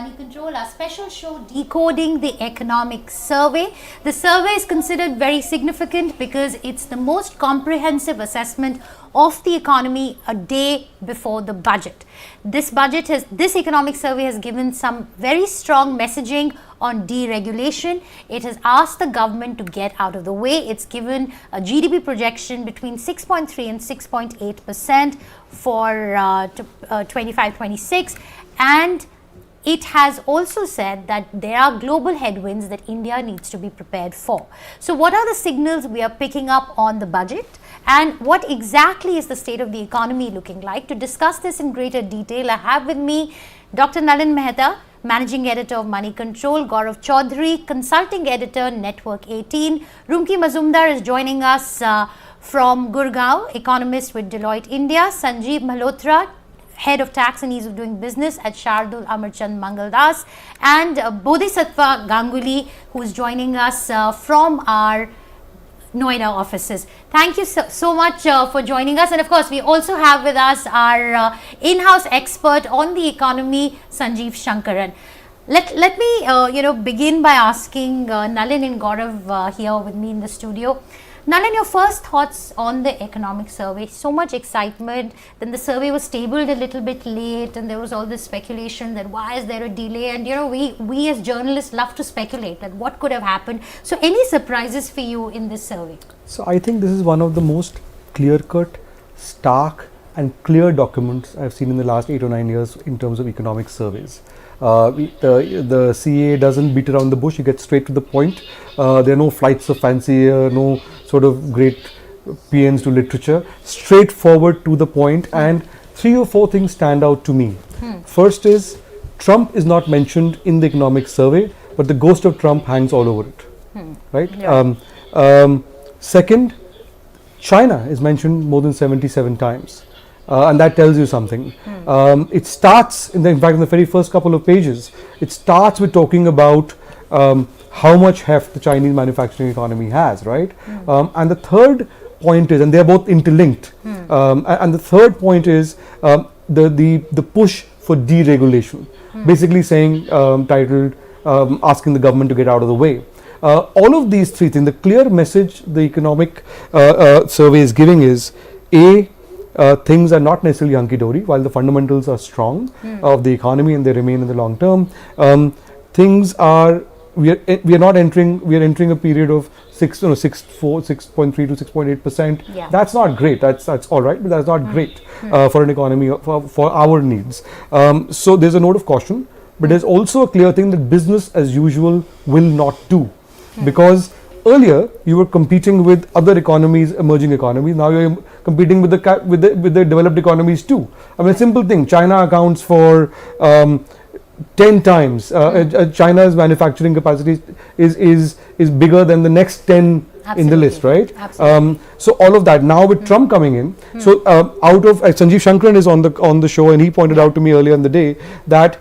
Money Control, our special show Decoding the Economic Survey. The survey is considered very significant because it's the most comprehensive assessment of the economy a day before the budget. This economic survey has given some very strong messaging on deregulation. It has asked the government to get out of the way. It's given a GDP projection between 6.3 and 6.8% for 25-26, and it has also said that there are global headwinds that India needs to be prepared for. So what are the signals we are picking up on the budget, and what exactly is the state of the economy looking like? To discuss this in greater detail, I have with me Dr. Nalin Mehta, Managing Editor of Money Control; Gaurav Chaudhary, Consulting Editor, Network 18; Rumki Mazumdar is joining us from Gurgaon, Economist with Deloitte India; Sanjeev Malhotra, Head of Tax and Ease of Doing Business at Shardul Amarchand Mangaldas; and Bodhisattva Ganguly, who is joining us from our Noida offices. Thank you so much for joining us. And of course, we also have with us our in-house expert on the economy, Sanjeev Shankaran. Let me begin by asking Nalin and Gaurav here with me in the studio. Nalin, your first thoughts on the economic survey? So much excitement, then the survey was tabled a little bit late, and there was all this speculation that why is there a delay, and we as journalists love to speculate that what could have happened. So any surprises for you in this survey? So I think this is one of the most clear-cut, stark and clear documents I've seen in the last 8 or 9 years in terms of economic surveys. The CA doesn't beat around the bush, he gets straight to the point. There are no flights of fancy, no sort of great PNs to literature, straightforward to the point, and 3 or 4 things stand out to me. First is, Trump is not mentioned in the economic survey, but the ghost of Trump hangs all over it, right? Yeah. Second, China is mentioned more than 77 times. And that tells you something. It starts, in fact, in the very first couple of pages, it starts with talking about how much heft the Chinese manufacturing economy has, right? And the third point is, and they're both interlinked, and the third point is the push for deregulation, basically saying, titled, asking the government to get out of the way. All of these 3 things, the clear message the economic survey is giving is, things are not necessarily hunky-dory, while the fundamentals are strong of the economy and they remain in the long term. Things are, we are entering a period of 6.3 to 6.8%. Yeah. That's not great. That's all right, but that's not great for an economy for our needs. So there's a note of caution, but there's also a clear thing that business as usual will not do, because earlier you were competing with other economies, emerging economies. Now you're competing with the developed economies too. I mean, a simple thing: China accounts for 10 times. China's manufacturing capacity is bigger than the next 10 in the list, right? So all of that now with Trump coming in. So out of Sanjeev Shankaran is on the show, and he pointed out to me earlier in the day that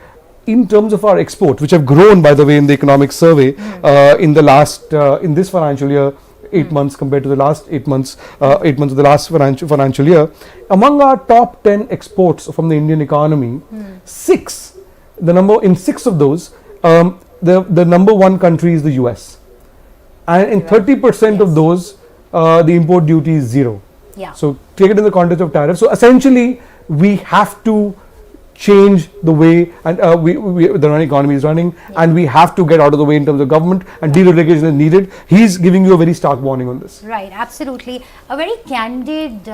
in terms of our exports, which have grown, by the way, in the economic survey in this financial year, 8 months compared to the last 8 months, 8 months of the last financial year, among our top 10 exports from the Indian economy, 6 of those, the number 1 country is the US, and in 30% of those, the import duty is 0. Yeah. So take it in the context of tariffs. So essentially, we have to change the way and the economy is running, and we have to get out of the way in terms of government, and deregulation is needed. He's giving you a very stark warning on this. Right, absolutely. A very candid,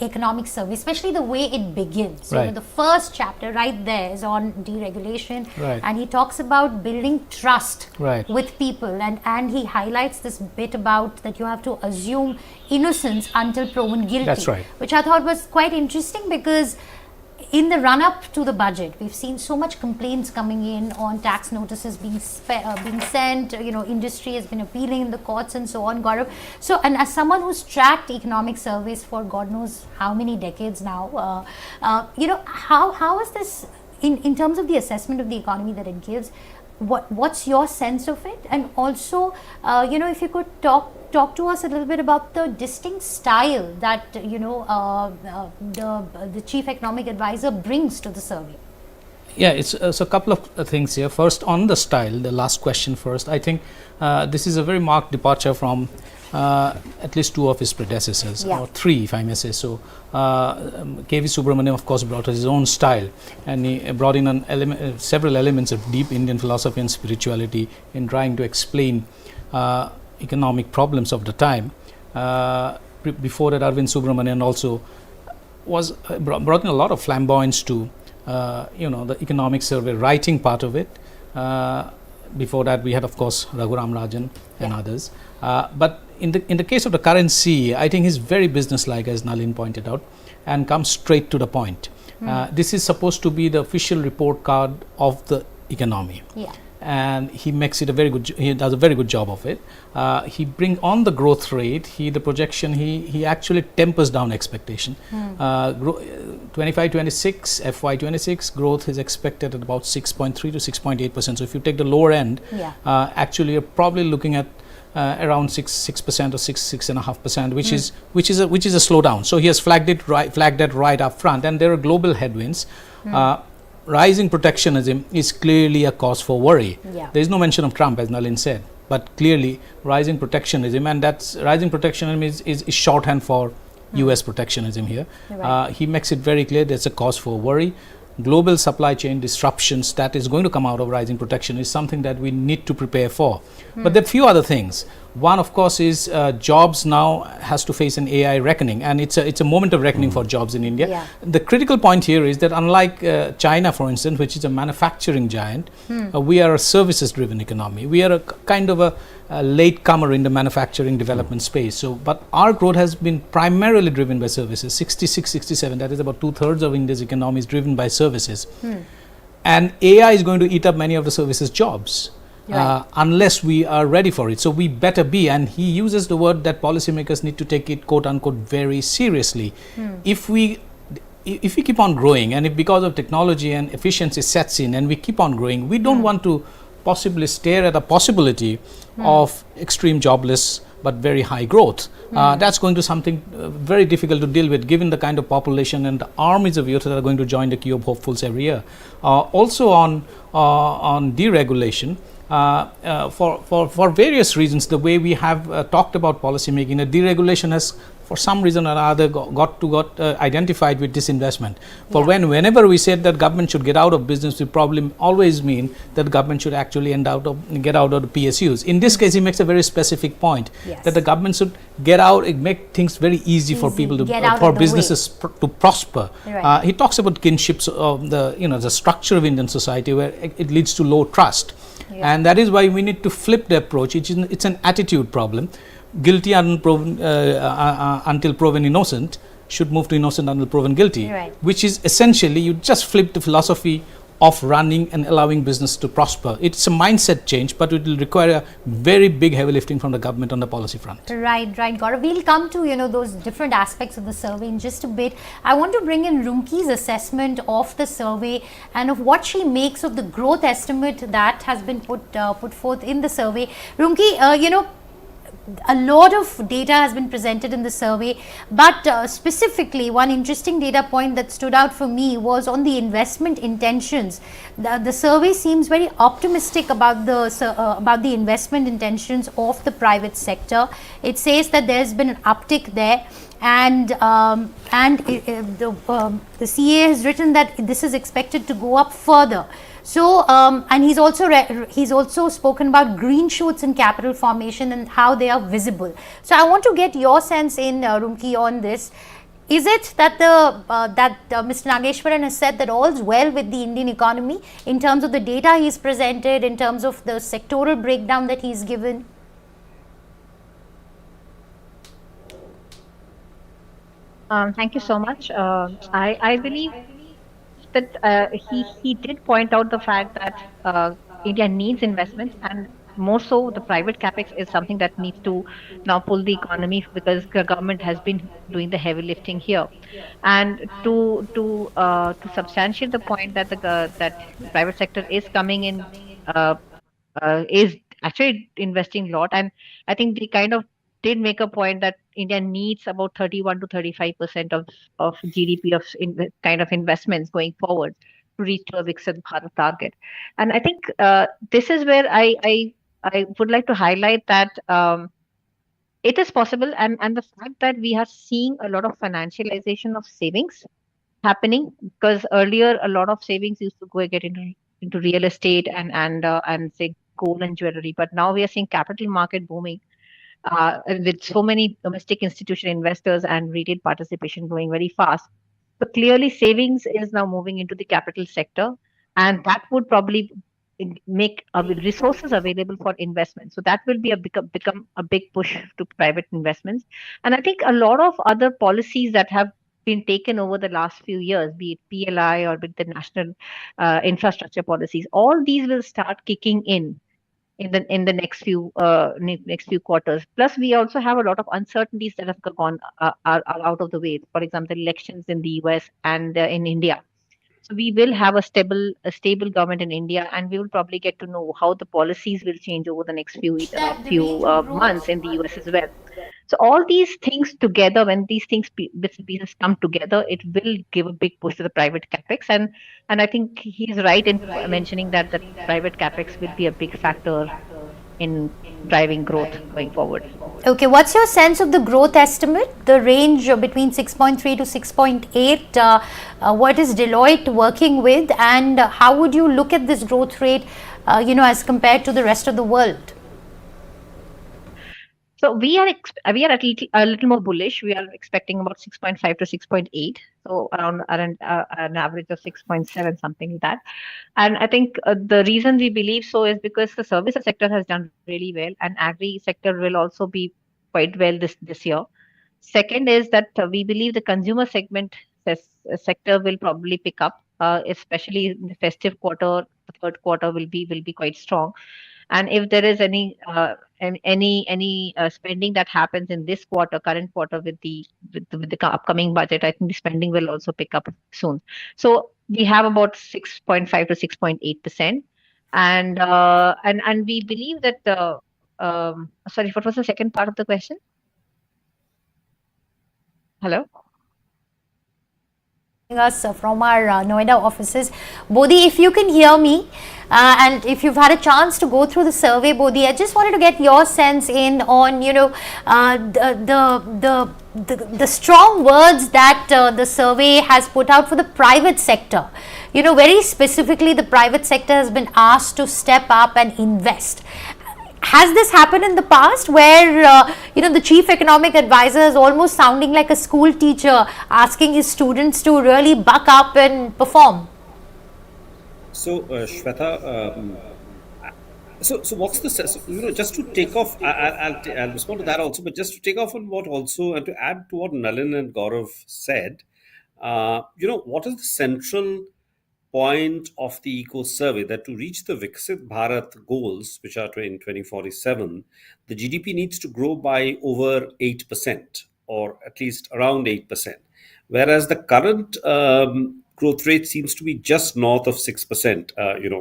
economic survey, especially the way it begins. Right. The first chapter right there is on deregulation, right, and he talks about building trust right, with people, and he highlights this bit about that you have to assume innocence until proven guilty. That's right. Which I thought was quite interesting, because in the run-up to the budget, we've seen so much complaints coming in on tax notices being sent. Industry has been appealing in the courts and so on, Gaurav. So, and as someone who's tracked economic surveys for God knows how many decades now, how is this in terms of the assessment of the economy that it gives? What's your sense of it? And also, if you could talk to us a little bit about the distinct style that the chief economic advisor brings to the survey. Yeah, it's so a couple of things here. First, on the style, the last question first. I think this is a very marked departure from at least two of his predecessors, Yeah. or three, if I may say so. K.V. Subramaniam, of course, brought his own style, and he brought in several elements of deep Indian philosophy and spirituality in trying to explain economic problems of the time. Before that, Arvind Subramanian also was brought in a lot of flamboyance to the economic survey writing part of it. Before that, we had, of course, Raghuram Rajan and others. But in the case of the current CA, I think he's very businesslike, as Nalin pointed out, and comes straight to the point. This is supposed to be the official report card of the economy. Yeah. And he makes it he does a very good job of it. He brings on the growth rate, the projection, he actually tempers down expectation. 25-26, FY26 growth is expected at about 6.3 to 6.8%. So if you take the lower end, actually you're probably looking at around 6% or 6.5%, which is a slowdown. So he has flagged that right up front, and there are global headwinds. Rising protectionism is clearly a cause for worry. Yeah. There is no mention of Trump, as Nalin said, but clearly rising protectionism, and that's rising protectionism is shorthand for US protectionism here. Right. He makes it very clear there's a cause for worry. Global supply chain disruptions that is going to come out of rising protection is something that we need to prepare for. But there are few other things. One, of course, is jobs now has to face an AI reckoning, and it's a moment of reckoning for jobs in India. Yeah. The critical point here is that unlike China, for instance, which is a manufacturing giant, we are a services-driven economy. We are a kind of a late comer in the manufacturing development space. So, but our growth has been primarily driven by services. 66, 67, that is about 2/3 of India's economy is driven by services. And AI is going to eat up many of the services jobs. Right. Unless we are ready for it. So we better be, and he uses the word that policymakers need to take it, quote unquote, very seriously. If we keep on growing, and if because of technology and efficiency sets in and we keep on growing, we don't want to possibly stare at a possibility of extreme jobless but very high growth. That's going to something very difficult to deal with, given the kind of population and the armies of youth that are going to join the queue of hopefuls every year. Also on deregulation, for various reasons, the way we have talked about policy making, the deregulation has, for some reason or other, got identified with disinvestment. For whenever we said that government should get out of business, we probably always mean that government should actually get out of the PSUs. In this case, he makes a very specific point that the government should get out, make things very easy for people to for businesses to prosper. Right. He talks about kinships of the structure of Indian society, where it leads to low trust. And that is why we need to flip the approach. It's an attitude problem. Guilty until proven innocent should move to innocent until proven guilty, which is essentially you just flip the philosophy of running and allowing business to prosper. It's a mindset change, but it will require a very big heavy lifting from the government on the policy front. Right, Gaurav. We'll come to those different aspects of the survey in just a bit. I want to bring in Rumki's assessment of the survey and of what she makes of the growth estimate that has been put forth in the survey. Rumki, a lot of data has been presented in the survey, but specifically one interesting data point that stood out for me was on the investment intentions. The survey seems very optimistic about the investment intentions of the private sector. It says that there's been an uptick there, and the CA has written that this is expected to go up further. So, and he's also spoken about green shoots in capital formation and how they are visible. So, I want to get your sense in Rumki on this. Is it that Mr. Nageswaran has said that all's well with the Indian economy in terms of the data he's presented, in terms of the sectoral breakdown that he's given? Thank you so much. I believe that he did point out the fact that India needs investments, and more so the private capex is something that needs to now pull the economy, because the government has been doing the heavy lifting here. And to substantiate the point that that the private sector is coming in, is actually investing a lot, and I think they kind of did make a point that India needs about 31 to 35% of GDP of kind of investments going forward to reach to a Viksit Bharat target. And I think this is where I would like to highlight that it is possible, and the fact that we are seeing a lot of financialization of savings happening, because earlier a lot of savings used to go get into real estate and say gold and jewelry, but now we are seeing capital market booming, and with so many domestic institutional investors and retail participation growing very fast. So clearly, savings is now moving into the capital sector, and that would probably make resources available for investment. So that will be become a big push to private investments. And I think a lot of other policies that have been taken over the last few years, be it PLI or with the national infrastructure policies, all these will start kicking in the next few quarters. Plus, we also have a lot of uncertainties that have gone are out of the way. For example, elections in the US and in India. So we will have a stable government in India, and we will probably get to know how the policies will change over the next few months in the US as well. So all these things together, when these bits and pieces come together, it will give a big push to the private capex, and I think he's right in mentioning that the private capex will be a big factor in driving growth going forward. Okay, what's your sense of the growth estimate, the range between 6.3 to 6.8? What is Deloitte working with, and how would you look at this growth rate, as compared to the rest of the world? So we are a little more bullish. We are expecting about 6.5 to 6.8, so around an average of 6.7, something like that. And I think the reason we believe so is because the services sector has done really well, and agri sector will also be quite well this year. Second is that we believe the consumer segment sector will probably pick up, especially in the festive quarter. The third quarter will be quite strong. And if there is any spending that happens in this current quarter with the upcoming budget, I think the spending will also pick up soon. So we have about 6.5 to 6.8%, and we believe that sorry, what was the second part of the question? Hello. Us from our Noida offices. Bodhi, if you can hear me, and if you've had a chance to go through the survey, Bodhi, I just wanted to get your sense in on the strong words that the survey has put out for the private sector. Very specifically, the private sector has been asked to step up and invest. Has this happened in the past where, the chief economic advisor is almost sounding like a school teacher asking his students to really buck up and perform? So, Shweta, so what's the just to take off, I'll respond to that also, but just to take off on what also, and to add to what Nalin and Gaurav said, what is the central point of the eco survey, that to reach the Viksit Bharat goals, which are in 2047, the GDP needs to grow by over 8%, or at least around 8%, whereas the current growth rate seems to be just north of 6%,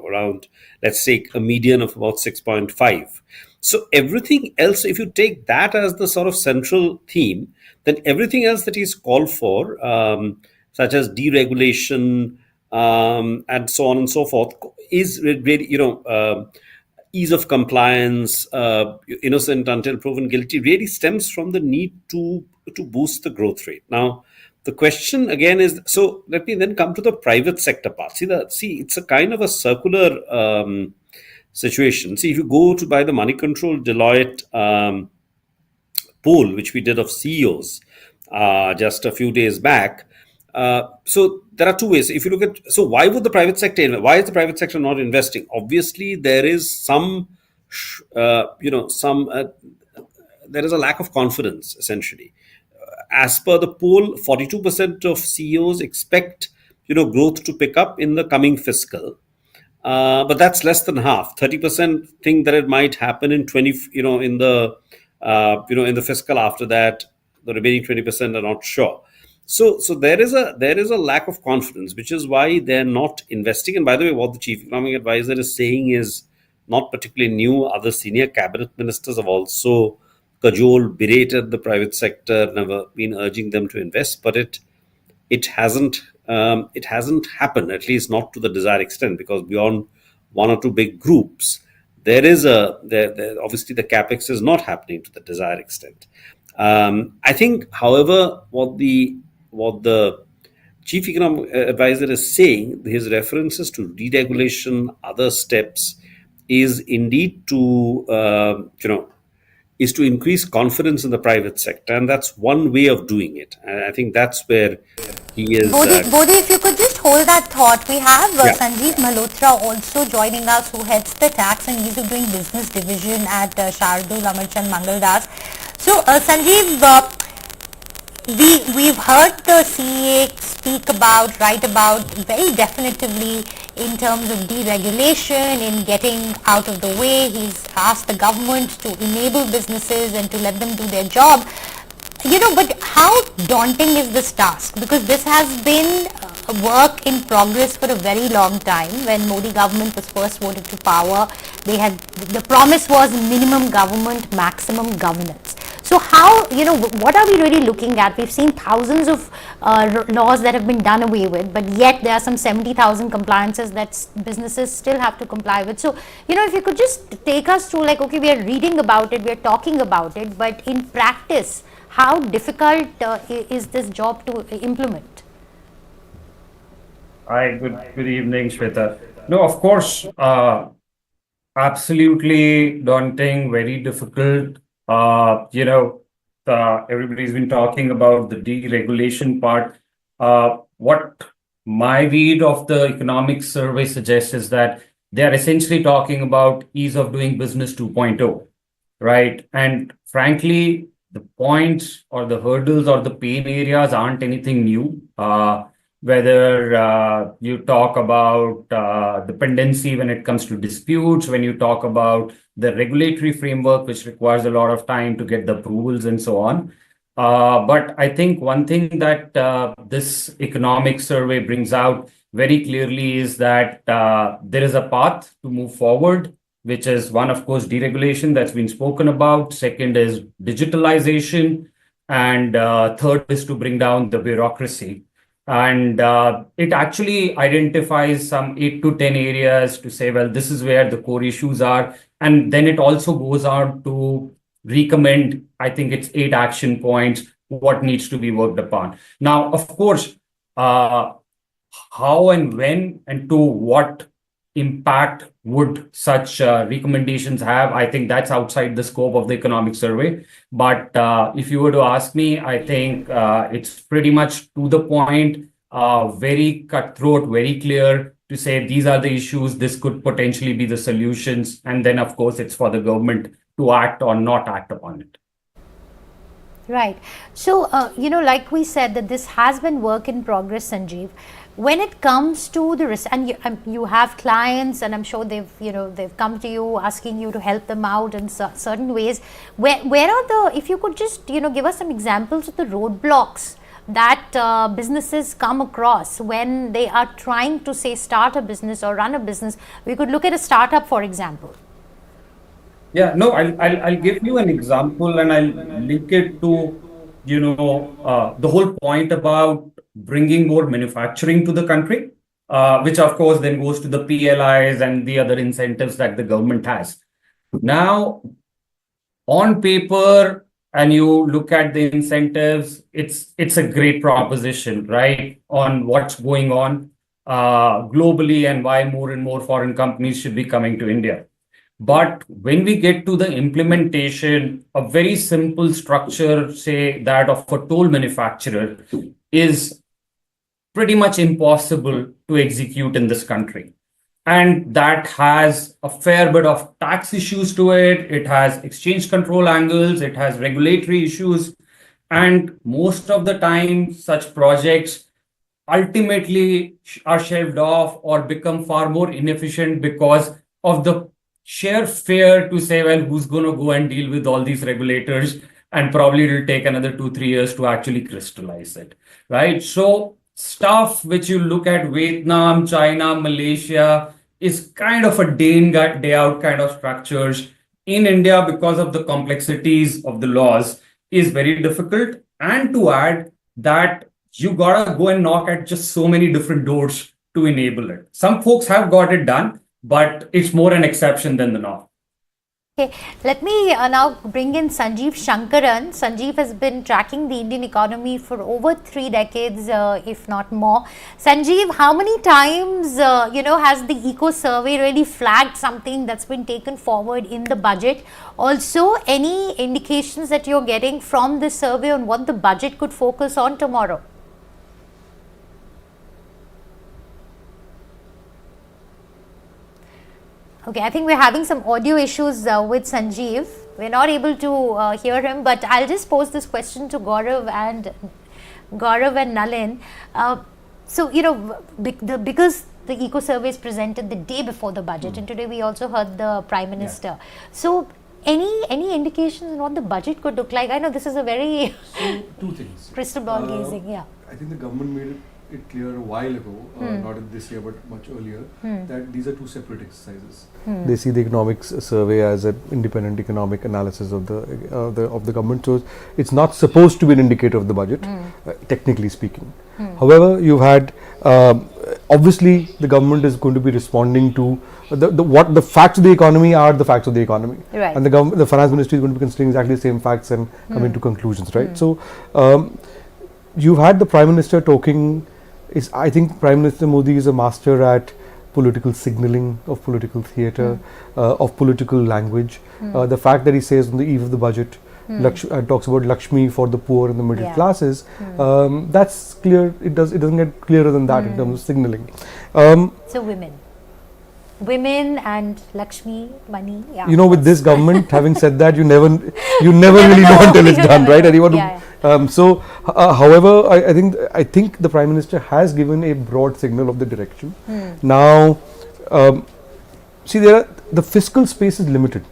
around, let's say, a median of about 6.5. So everything else, if you take that as the sort of central theme, then everything else that is called for, such as deregulation, and so on and so forth, is really, ease of compliance, innocent until proven guilty, really stems from the need to boost the growth rate. Now, the question again is, so let me then come to the private sector part. See, it's a kind of a circular situation. See, if you go to by the moneycontrol Deloitte poll, which we did of CEOs just a few days back. So there are two ways. If you look at, so why would the private sector, why is the private sector not investing? Obviously, there is there is a lack of confidence, essentially. As per the poll, 42% of CEOs expect, growth to pick up in the coming fiscal. But that's less than half. 30% think that it might happen in in the fiscal after that. The remaining 20% are not sure. So there is a lack of confidence, which is why they're not investing. And by the way, what the chief economic advisor is saying is not particularly new. Other senior cabinet ministers have also cajoled, berated the private sector, never been urging them to invest, but it hasn't it hasn't happened, at least not to the desired extent, because beyond one or two big groups, there is obviously the capex is not happening to the desired extent. I think, however, what the chief economic advisor is saying, his references to deregulation, other steps, is indeed to is to increase confidence in the private sector, and that's one way of doing it. And I think that's where he is. Bodhi, if you could just hold that thought. We have Yeah. Sanjeev Malhotra also joining us, who heads the tax and ease of doing business division at Shardul Amarchand Mangaldas. So, Sanjeev, we've heard the CA speak about, write about very definitively in terms of deregulation, in getting out of the way. He's asked the government to enable businesses and to let them do their job. But how daunting is this task? Because this has been a work in progress for a very long time. When Modi government was first voted to power, the promise was minimum government, maximum governance. So how, what are we really looking at? We've seen thousands of laws that have been done away with, but yet there are some 70,000 compliances that businesses still have to comply with. So, if you could just take us through, like, okay, we are reading about it, we are talking about it, but in practice, how difficult is this job to implement? Hi, good evening, Shweta. No, of course, absolutely daunting, very difficult. Everybody's been talking about the deregulation part. What my read of the economic survey suggests is that they are essentially talking about ease of doing business 2.0, right? And frankly, the points or the hurdles or the pain areas aren't anything new. Whether you talk about dependency when it comes to disputes, when you talk about the regulatory framework, which requires a lot of time to get the approvals and so on. But I think one thing that this economic survey brings out very clearly is that there is a path to move forward, which is one, of course, deregulation that's been spoken about. Second is digitalization. And third is to bring down the bureaucracy. And it actually identifies some 8 to 10 areas to say, well, this is where the core issues are. And then it also goes on to recommend, I think it's 8 action points, what needs to be worked upon. Now, of course, how and when and to what impact would such recommendations have? I think that's outside the scope of the economic survey. But if you were to ask me, I think it's pretty much to the point, very cutthroat, very clear to say these are the issues, this could potentially be the solutions. And then, of course, it's for the government to act or not act upon it. Right. So, like we said, that this has been work in progress, Sanjeev. When it comes to the risk, and you have clients, and I'm sure they've come to you asking you to help them out in certain ways. Where are if you could just give us some examples of the roadblocks that businesses come across when they are trying to, say, start a business or run a business. We could look at a startup, for example. Yeah, no, I'll give you an example, and I'll link it to the whole point about bringing more manufacturing to the country, which of course then goes to the PLIs and the other incentives that the government has. Now, on paper, and you look at the incentives, it's a great proposition, right, on what's going on globally and why more and more foreign companies should be coming to India. But when we get to the implementation, a very simple structure, say that of a toll manufacturer, is pretty much impossible to execute in this country. And that has a fair bit of tax issues to it. It has exchange control angles. It has regulatory issues. And most of the time, such projects ultimately are shelved off or become far more inefficient because of the sheer fear to say, well, who's going to go and deal with all these regulators? And probably it'll take another 2-3 years to actually crystallize it, right? So stuff which you look at Vietnam, China, Malaysia is kind of a day in, day out kind of structures. In India, because of the complexities of the laws, is very difficult. And to add that you gotta go and knock at just so many different doors to enable it. Some folks have got it done, but it's more an exception than the norm. Okay, let me now bring in Sanjeev Shankaran. Sanjeev has been tracking the Indian economy for over 3 decades, if not more. Sanjeev, how many times, has the Eco Survey really flagged something that's been taken forward in the budget? Also, any indications that you're getting from this survey on what the budget could focus on tomorrow? Okay, I think we're having some audio issues with Sanjeev. We're not able to hear him, but I'll just pose this question to Gaurav and Nalin. Because the Eco Survey is presented the day before the budget, and today we also heard the Prime Minister. Yeah. So, any indications on what the budget could look like? I know this is a very two things. Crystal ball gazing. Yeah, I think the government made it clear a while ago, not this year but much earlier, that these are two separate exercises. They see the economics survey as an independent economic analysis of the government, so it's not supposed to be an indicator of the budget, technically speaking. However, you've had obviously the government is going to be responding to what the facts of the economy are, the facts of the economy, right. And the finance ministry is going to be considering exactly the same facts and coming to conclusions, right? So you've had the Prime Minister talking. I think Prime Minister Modi is a master at political signaling, of political theatre, of political language. The fact that he says on the eve of the budget, talks about Lakshmi for the poor and the middle classes, that's clear. It doesn't get clearer than that in terms of signaling. So women and Lakshmi, money. Yeah, with this government, having said that, you never really know until it's done, right? However, I think the Prime Minister has given a broad signal of the direction. Now, the fiscal space is limited.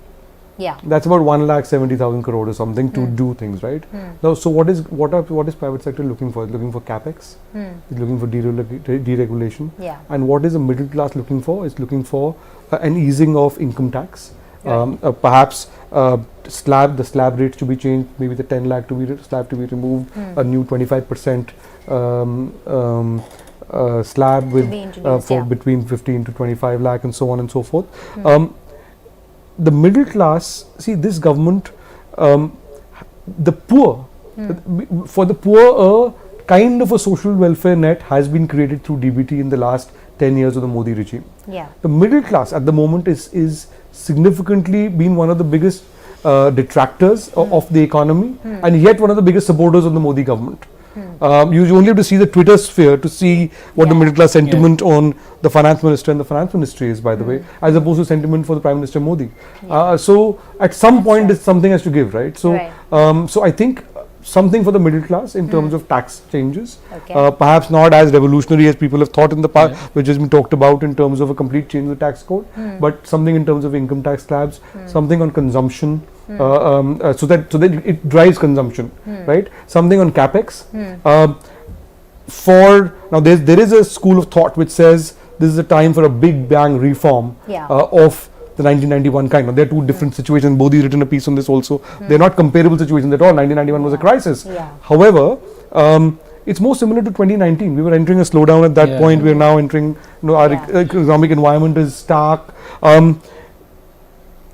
Yeah, that's about 1,70,000 crore or something to do things, right? Now, so what is private sector looking for? It's looking for capex. It's looking for deregulation. Yeah. And what is the middle class looking for? It's looking for an easing of income tax. Right. Perhaps the slab rates to be changed. Maybe the 10 lakh slab to be removed. A new 25% slab with between 15 to 25 lakh and so on and so forth. The middle class, this government, the poor, for the poor, kind of a social welfare net has been created through DBT in the last 10 years of the Modi regime. Yeah. The middle class at the moment is significantly been one of the biggest detractors of the economy, and yet one of the biggest supporters of the Modi government. You only have to see the Twitter sphere to see what the middle class sentiment on the finance minister and the finance ministry is, by the way, as opposed to sentiment for the Prime Minister Modi. So at some point, something has to give, right? So, so I think something for the middle class in terms of tax changes, perhaps not as revolutionary as people have thought in the past, which has been talked about in terms of a complete change of the tax code, but something in terms of income tax slabs, something on consumption. So that it drives consumption, right? Something on capex. Now there is a school of thought which says this is a time for a big bang reform of the 1991 kind. Now, there are two different situations. Modi written a piece on this also. They're not comparable situations at all. 1991 was a crisis. However, it's more similar to 2019. We were entering a slowdown at that point. We are now entering. Our economic environment is stark.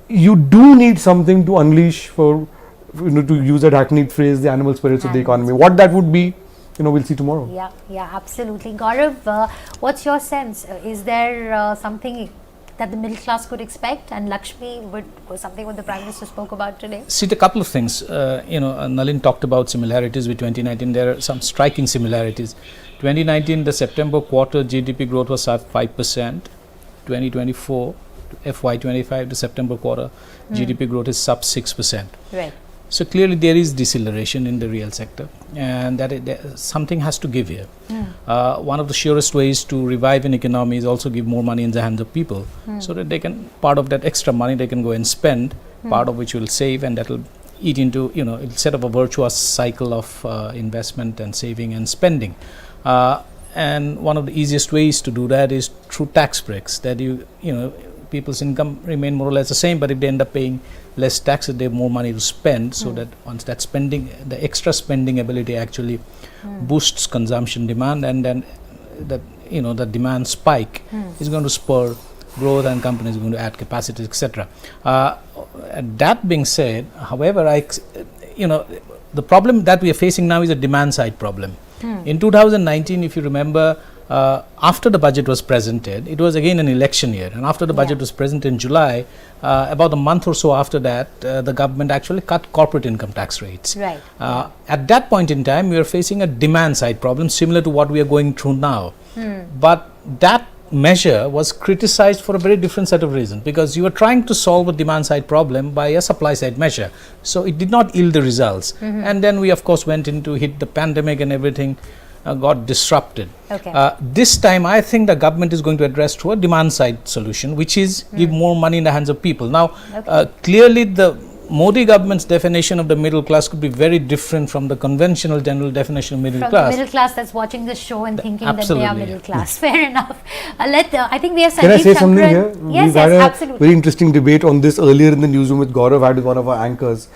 You do need something to unleash, for to use that hackneyed phrase, the animal spirits of the economy. What that would be, we'll see tomorrow. Yeah, absolutely. Gaurav, what's your sense? Is there something that the middle class could expect, and Lakshmi was something what the Prime Minister spoke about today? See, a couple of things. Nalin talked about similarities with 2019. There are some striking similarities. 2019, the September quarter GDP growth was at 5%. 2024, FY25, the September quarter GDP growth is sub 6%. Right. So clearly there is deceleration in the real sector, and that something has to give here. One of the surest ways to revive an economy is also give more money in the hands of people, so that they can, part of that extra money they can go and spend, part of which will save, and that will eat into, it'll set up a virtuous cycle of investment and saving and spending. And one of the easiest ways to do that is through tax breaks, that people's income remain more or less the same, but if they end up paying less taxes, they have more money to spend, so that once that spending, the extra spending ability actually boosts consumption demand, and then that, you know, the demand spike is going to spur growth, and companies are going to add capacity, etc. That being said, however, the problem that we are facing now is a demand side problem. In 2019, if you remember, after the budget was presented, it was again an election year, and after the budget was presented in July, about a month or so after that, the government actually cut corporate income tax rates. Right. At that point in time, we were facing a demand side problem similar to what we are going through now. But that measure was criticized for a very different set of reasons, because you were trying to solve a demand side problem by a supply side measure, so it did not yield the results. And then we of course went into hit the pandemic, and everything got disrupted. This time I think the government is going to address through a demand side solution, which is give more money in the hands of people. Now clearly the Modi government's definition of the middle class could be very different from the conventional general definition of middle class. The middle class that's watching this show and thinking absolutely, that they are middle class. Fair enough. I think we have Sanjeev. Can I say something here? Yes, We've had a absolutely. very interesting debate on this earlier in the newsroom with Gaurav, had with one of our anchors,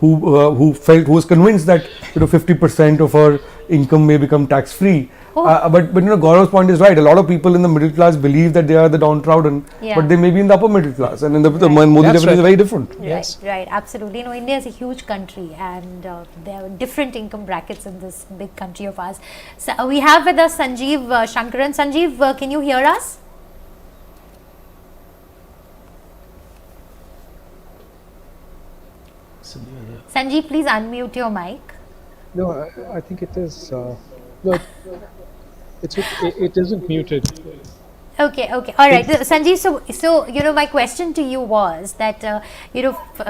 who was convinced that 50% of our income may become tax free. But Gaurav's point is right. A lot of people in the middle class believe that they are the downtrodden, but they may be in the upper middle class, and in the Modi definition is very different. Right, absolutely. India is a huge country, and there are different income brackets in this big country of ours. So we have with us Sanjeev Shankaran. Sanjeev, can you hear us? Sanjeev, please unmute your mic. No, I think it is. No, it isn't muted. Okay, all right, Sanjeev. So my question to you was that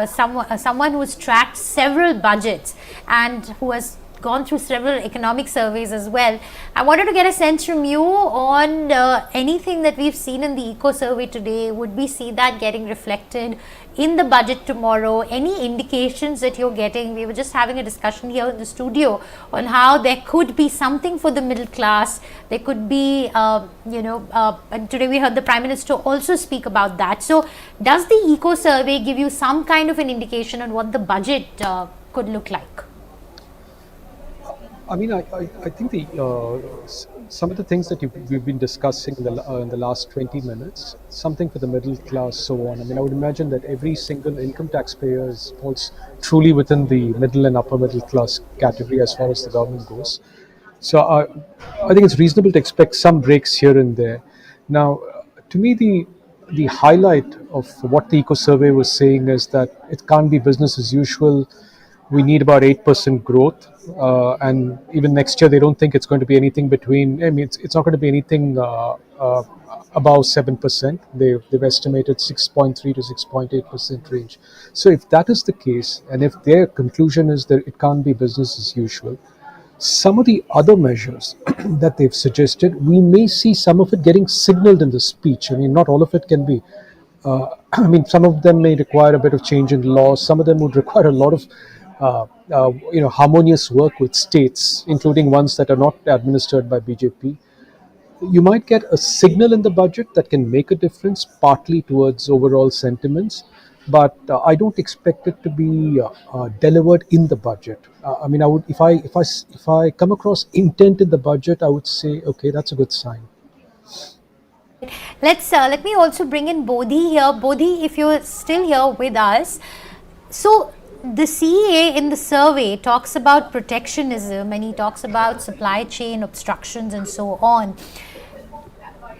someone who has tracked several budgets and who has gone through several economic surveys as well, I wanted to get a sense from you on anything that we've seen in the eco survey today. Would we see that getting reflected in the budget tomorrow? Any indications that you're getting? We were just having a discussion here in the studio on how there could be something for the middle class. There could be, and today we heard the Prime Minister also speak about that. So does the eco survey give you some kind of an indication on what the budget could look like? I mean, I think some of the things that we've been discussing in the last 20 minutes, something for the middle class, so on. I mean, I would imagine that every single income taxpayer falls truly within the middle and upper middle class category as far as the government goes. So I think it's reasonable to expect some breaks here and there. Now, to me, the highlight of what the eco survey was saying is that it can't be business as usual. We need about 8% growth, and even next year they don't think it's going to be anything between. I mean, it's not going to be anything above 7%. They've estimated 6.3 to 6.8% range. So if that is the case, and if their conclusion is that it can't be business as usual, some of the other measures that they've suggested, we may see some of it getting signaled in the speech. I mean, not all of it can be. I mean, some of them may require a bit of change in law. Some of them would require a lot of harmonious work with states, including ones that are not administered by BJP. You might get a signal in the budget that can make a difference, partly towards overall sentiments, but I don't expect it to be delivered in the budget. I mean, I would, if I come across intent in the budget, I would say, okay, that's a good sign. Let me also bring in Bodhi here. Bodhi, if you're still here with us, so the CEA in the survey talks about protectionism, and he talks about supply chain obstructions and so on.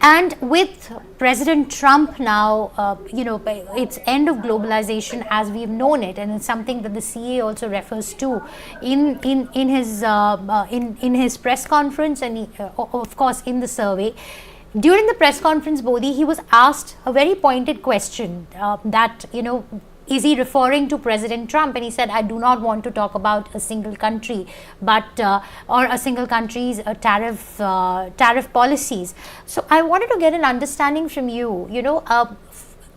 And with President Trump now, it's end of globalization as we've known it, and it's something that the CEA also refers to in his press conference, and of course in the survey. During the press conference, Bodhi, he was asked a very pointed question is he referring to President Trump? And he said, I do not want to talk about a single country, or a single country's tariff policies. So I wanted to get an understanding from you,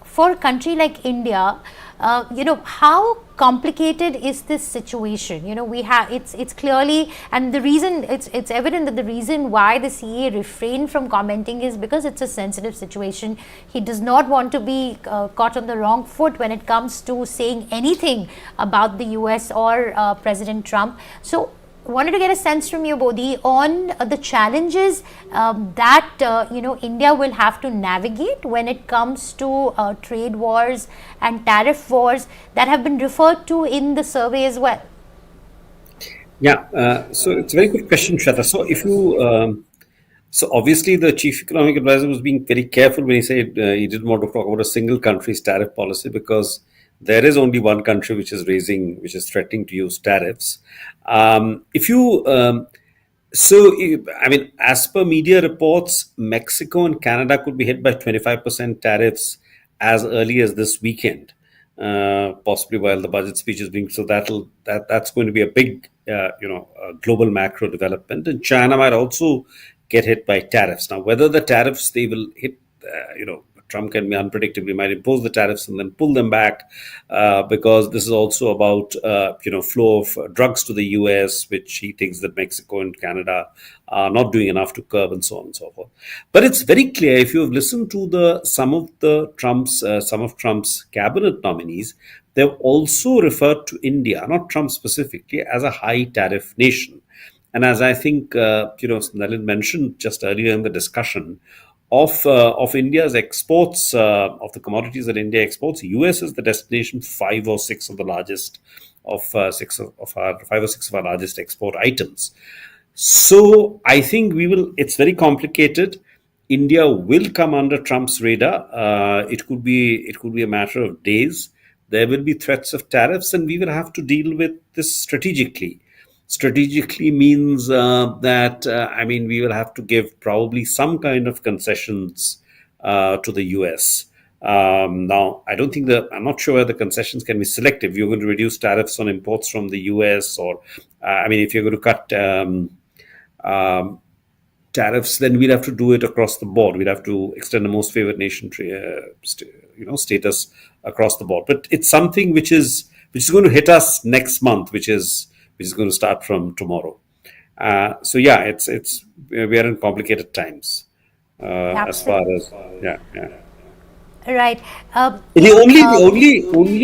for a country like India, how complicated is this situation? We have it's clearly, and the reason it's evident that the reason why the CA refrained from commenting is because it's a sensitive situation. He does not want to be caught on the wrong foot when it comes to saying anything about the US or President Trump. So wanted to get a sense from you, Bodhi, on the challenges that India will have to navigate when it comes to trade wars and tariff wars that have been referred to in the survey as well. Yeah, so it's a very good question, Shweta. So if you, so obviously the chief economic advisor was being very careful when he said he didn't want to talk about a single country's tariff policy, because there is only one country which is threatening to use tariffs. As per media reports, Mexico and Canada could be hit by 25% tariffs as early as this weekend, possibly while the budget speech is being. So that's going to be a big, global macro development. And China might also get hit by tariffs. Now, whether the tariffs they will hit, Trump can be unpredictable. He might impose the tariffs and then pull them back, because this is also about flow of drugs to the US, which he thinks that Mexico and Canada are not doing enough to curb, and so on and so forth. But it's very clear, if you have listened to some of Trump's cabinet nominees, they've also referred to India, not Trump specifically, as a high tariff nation. And as I think Nalin mentioned just earlier in the discussion, of India's exports, of the commodities that India exports, US is the destination for five or six of our largest export items. So I think it's very complicated. India will come under Trump's radar. It could be a matter of days. There will be threats of tariffs, and we will have to deal with this strategically. Strategically means that we will have to give probably some kind of concessions to the US. Now, I'm not sure whether the concessions can be selective. You're going to reduce tariffs on imports from the US, or if you're going to cut tariffs, then we'll have to do it across the board. We'll have to extend the most favored nation status across the board. But it's something which is going to hit us next month, which is going to start from tomorrow. We are in complicated times as far as Right. The only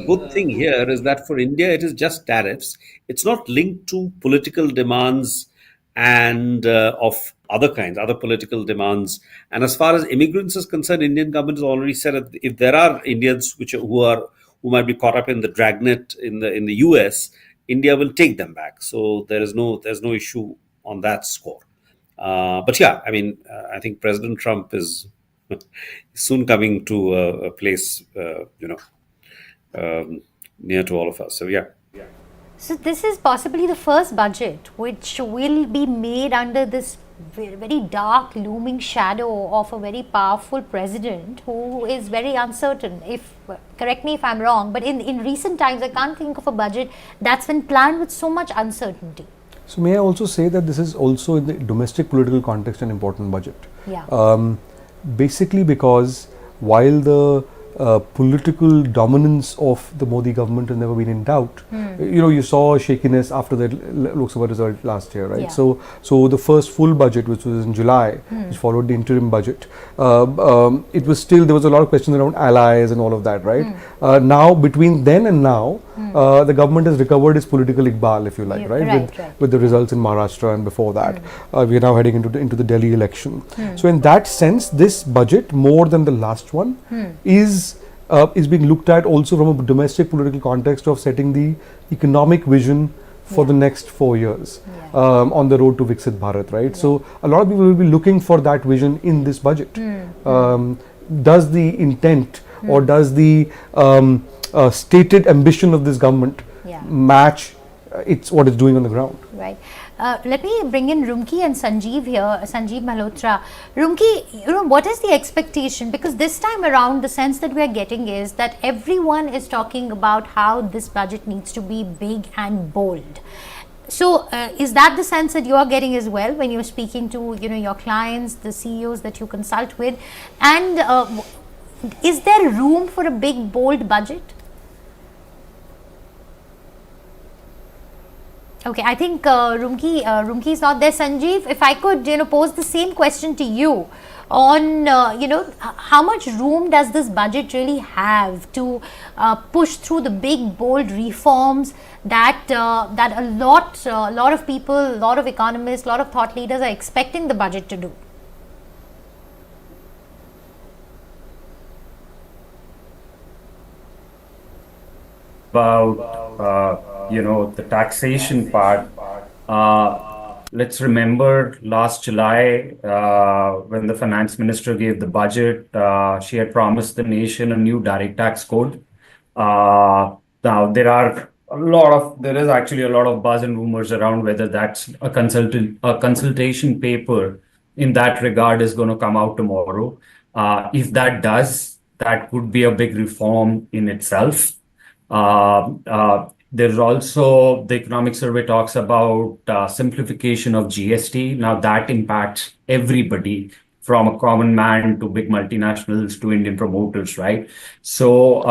good thing here is that for India it is just tariffs. It's not linked to political demands and of other political demands. And as far as immigrants is concerned, Indian government has already said that if there are Indians who might be caught up in the dragnet in the US, India will take them back. So there's no issue on that score. I think President Trump is soon coming to a place, near to all of us. So yeah. So this is possibly the first budget which will be made under this very dark looming shadow of a very powerful president who is very uncertain. Correct me if I'm wrong, but in recent times I can't think of a budget that's been planned with so much uncertainty. So may I also say that this is also in the domestic political context an important budget. Yeah. Basically because while the political dominance of the Modi government has never been in doubt. You saw shakiness after the Lok Sabha result last year, right? Yeah. So the first full budget, which was in July, which followed the interim budget, it was still, there was a lot of questions around allies and all of that, right? Now, between then and now, the government has recovered its political iqbal, if you like, right? With the results in Maharashtra and before that. We are now heading into the Delhi election. So in that sense, this budget, more than the last one, is being looked at also from a domestic political context of setting the economic vision for the next 4 years on the road to Viksit Bharat, right? So a lot of people will be looking for that vision in this budget. Does the intent or does the stated ambition of this government match what it's doing on the ground? Right. Let me bring in Rumki and Sanjeev here, Sanjeev Malhotra. Rumki, what is the expectation? Because this time around, the sense that we are getting is that everyone is talking about how this budget needs to be big and bold. So, is that the sense that you are getting as well when you're speaking to, your clients, the CEOs that you consult with? And is there room for a big, bold budget? Okay, I think Rumki is not there. Sanjeev, if I could, pose the same question to you on, how much room does this budget really have to push through the big, bold reforms that that a lot of people, a lot of economists, a lot of thought leaders are expecting the budget to do? About the taxation part. Let's remember last July when the finance minister gave the budget, she had promised the nation a new direct tax code. Now there is actually a lot of buzz and rumors around whether that's a consultation paper in that regard is going to come out tomorrow. If that does, that could be a big reform in itself. There's also the economic survey talks about simplification of GST. Now that impacts everybody from a common man to big multinationals to Indian promoters, right? So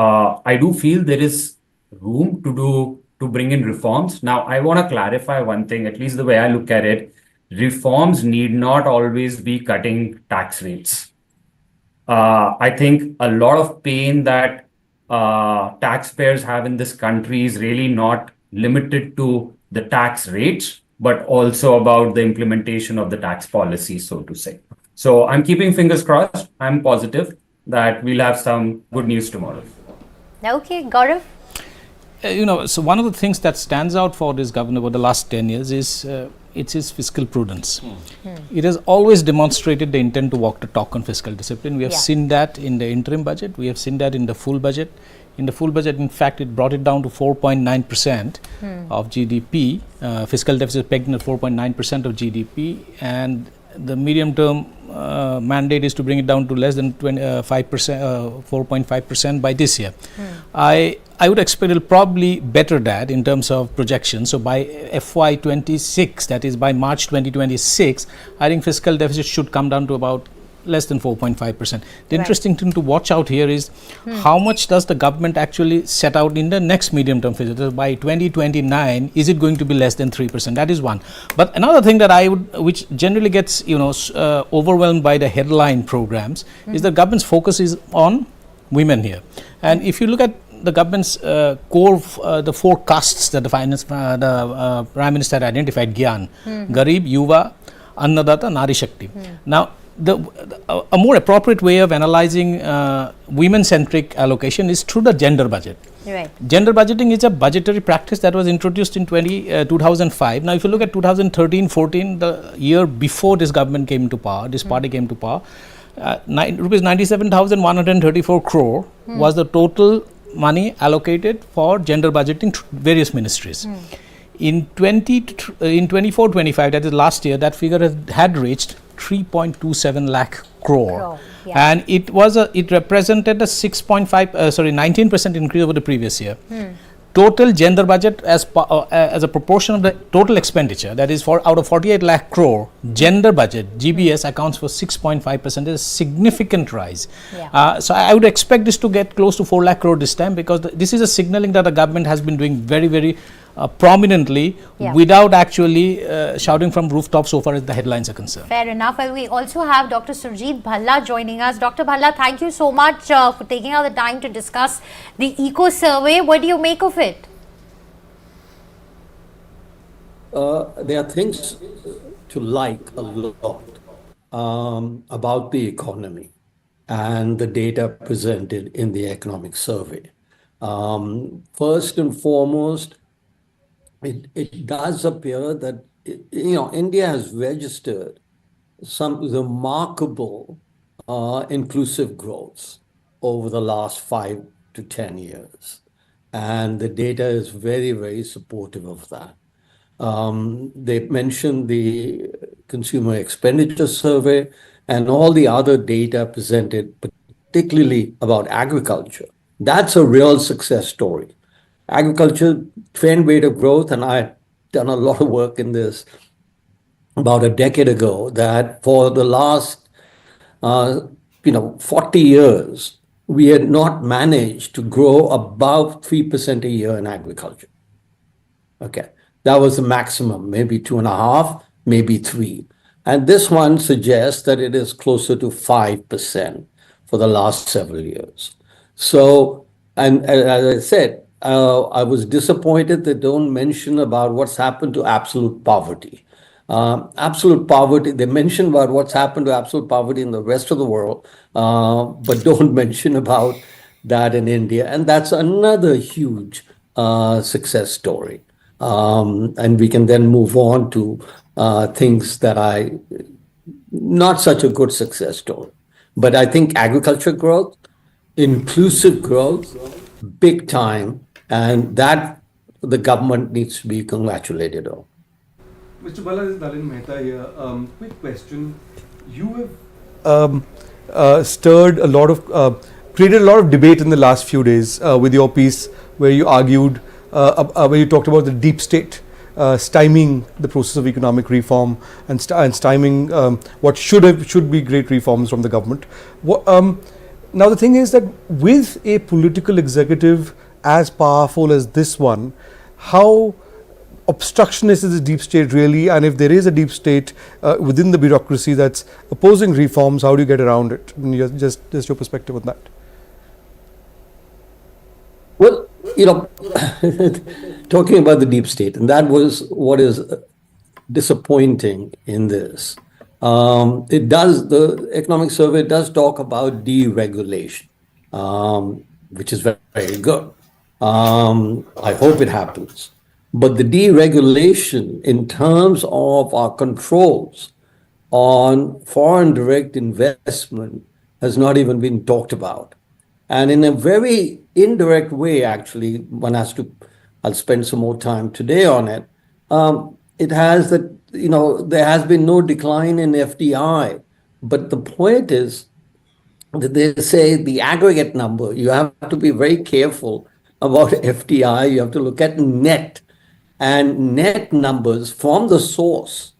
I do feel there is room to bring in reforms. Now I want to clarify one thing, at least the way I look at it, reforms need not always be cutting tax rates. I think a lot of pain that taxpayers have in this country is really not limited to the tax rates, but also about the implementation of the tax policy, so to say. So I'm keeping fingers crossed. I'm positive that we'll have some good news tomorrow. Okay, Gaurav? So one of the things that stands out for this government over the last 10 years is it's his fiscal prudence. It has always demonstrated the intent to walk the talk on fiscal discipline. We have seen that in the interim budget. We have seen that in the full budget. In the full budget, in fact, it brought it down to 4.9% of GDP. Fiscal deficit pegged at 4.9% of GDP, and the medium-term mandate is to bring it down to less than 5%, 4.5% by this year. I would expect it will probably better that in terms of projection. So by FY26, that is by March 2026, I think fiscal deficit should come down to about less than 4.5%. The interesting thing to watch out here is how much does the government actually set out in the next medium term fiscal. By 2029, is it going to be less than 3%? That is one. But another thing that which generally gets overwhelmed by the headline programs is the government's focus is on women here. And if you look at the government's core, the four castes that the Prime Minister had identified, Gyan, Garib, Yuva, Annadata, Nari Shakti. Now, a more appropriate way of analyzing women-centric allocation is through the gender budget. Right. Gender budgeting is a budgetary practice that was introduced in 2005. Now, if you look at 2013-14, the year before this government came to power, this party came to power, rupees 97,134 crore was the total money allocated for gender budgeting to various ministries. In 24-25, that is last year, that figure had reached 3.27 lakh crore. And it represented a 19% increase over the previous year. Total gender budget as a proportion of the total expenditure, that is out of 48 lakh crore, gender budget, GBS accounts for 6.5%, is a significant rise. So I would expect this to get close to 4 lakh crore this time, because this is a signaling that the government has been doing very, very prominently without actually shouting from rooftops so far as the headlines are concerned. Fair enough. Well, we also have Dr. Surjit Bhalla joining us. Dr. Bhalla, thank you so much for taking out the time to discuss the eco survey. What do you make of it? There are things to like a lot about the economy and the data presented in the economic survey. First and foremost, it does appear that India has registered some remarkable inclusive growth over the last 5 to 10 years, and the data is very, very supportive of that. They mentioned the consumer expenditure survey and all the other data presented, particularly about agriculture. That's a real success story. Agriculture, trend rate of growth, and I've done a lot of work in this about a decade ago, that for the last 40 years, we had not managed to grow above 3% a year in agriculture. Okay. That was the maximum, maybe 2.5, maybe 3. And this one suggests that it is closer to 5% for the last several years. So, and as I said, I was disappointed they don't mention about what's happened to absolute poverty. Absolute poverty, they mention about what's happened to absolute poverty in the rest of the world, but don't mention about that in India. And that's another huge success story. And we can then move on to things that not such a good success story. But I think agriculture growth, inclusive growth, big time, and that the government needs to be congratulated on. Mr. Bala, this is Nalin Mehta here. Quick question. You have stirred a lot of, created a lot of debate in the last few days with your piece where you argued, where you talked about the deep state stymieing the process of economic reform and stymieing what should be great reforms from the government. Now the thing is that with a political executive as powerful as this one, how obstructionist is the deep state really, and if there is a deep state within the bureaucracy that's opposing reforms, how do you get around it? Just your perspective on that. Well, talking about the deep state, and that was what is disappointing in this. The economic survey does talk about deregulation, which is very, very good. I hope it happens. But the deregulation in terms of our controls on foreign direct investment has not even been talked about. And in a very indirect way, actually, I'll spend some more time today on it. It has that, there has been no decline in FDI. But the point is that they say the aggregate number, you have to be very careful about FDI. You have to look at net. And net numbers from the source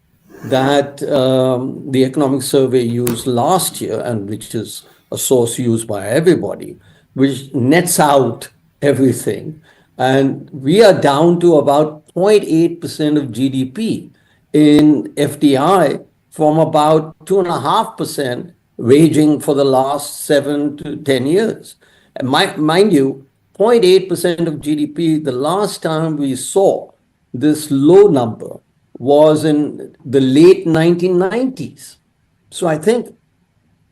that the economic survey used last year, and which is a source used by everybody, which nets out everything. And we are down to about 0.8% of GDP in FDI from about 2.5% ranging for the last 7 to 10 years. And mind you, 0.8% of GDP, the last time we saw this low number was in the late 1990s. So I think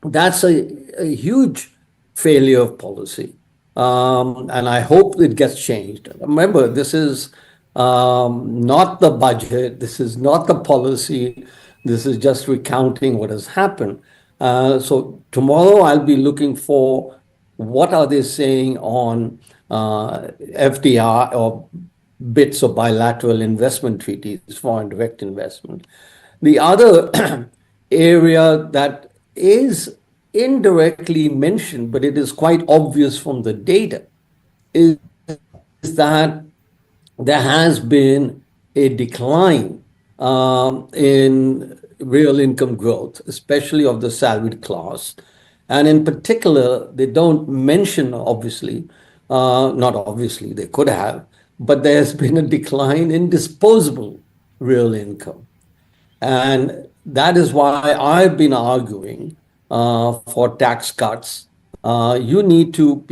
that's a huge failure of policy. And I hope it gets changed. Remember, this is not the budget. This is not the policy. This is just recounting what has happened. So tomorrow I'll be looking for what are they saying on FDI or bits of bilateral investment treaties, foreign direct investment. The other area that is indirectly mentioned, but it is quite obvious from the data, is that there has been a decline in real income growth, especially of the salaried class. And in particular, they don't mention, obviously, not obviously, they could have, but there's been a decline in disposable real income. And that is why I've been arguing for tax cuts. You need to,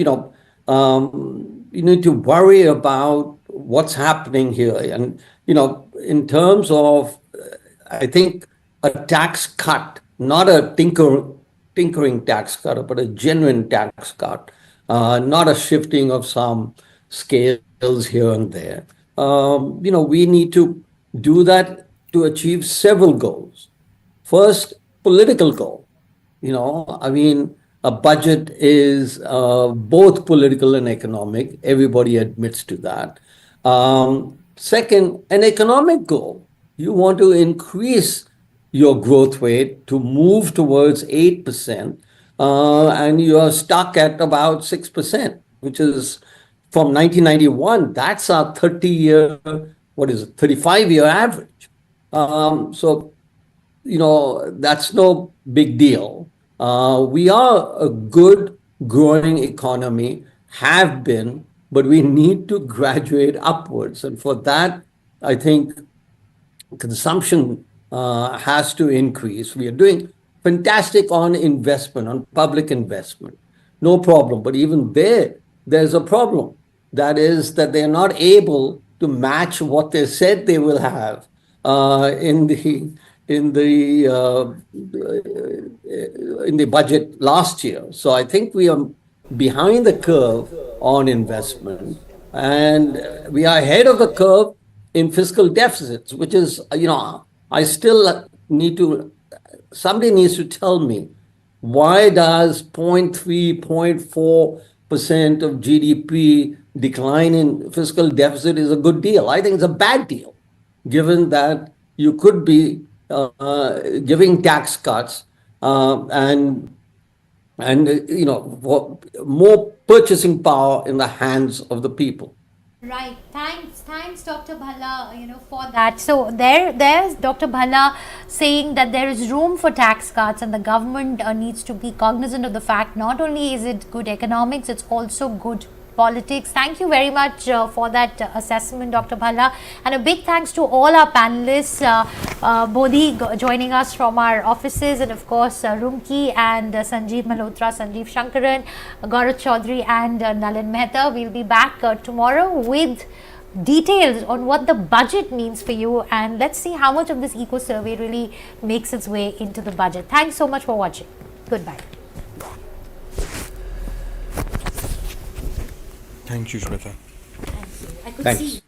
worry about what's happening here. And, in terms of, I think, a tax cut, not a tinkering tax cut, but a genuine tax cut, not a shifting of some scales here and there. We need to do that to achieve several goals. First, political goal. A budget is both political and economic. Everybody admits to that. Second, an economic goal. You want to increase your growth rate to move towards 8%, and you are stuck at about 6%, which is from 1991. That's our 35-year average. So, that's no big deal. We are a good growing economy, have been, but we need to graduate upwards. And for that, I think consumption has to increase. We are doing fantastic on investment, on public investment, no problem. But even there's a problem. That is that they're not able to match what they said they will have in the budget last year. So I think we are behind the curve on investment, and we are ahead of the curve in fiscal deficits, which is, I still need to, somebody needs to tell me, why does 0.3, 0.4% of GDP decline in fiscal deficit is a good deal? I think it's a bad deal, given that you could be giving tax cuts and more purchasing power in the hands of the people. Right. Thanks, Dr. Bhalla, for that. So there's Dr. Bhalla saying that there is room for tax cuts, and the government needs to be cognizant of the fact not only is it good economics, it's also good politics. Thank you very much for that assessment, Dr. Bhalla, and a big thanks to all our panelists, Bodhi joining us from our offices, and of course Rumki and Sanjeev Malhotra, Sanjeev Shankaran, Gaurav Chaudhary and Nalin Mehta. We'll be back tomorrow with details on what the budget means for you, and let's see how much of this eco survey really makes its way into the budget. Thanks so much for watching. Goodbye. Thank you, Shweta. Thank you. I could Thanks. see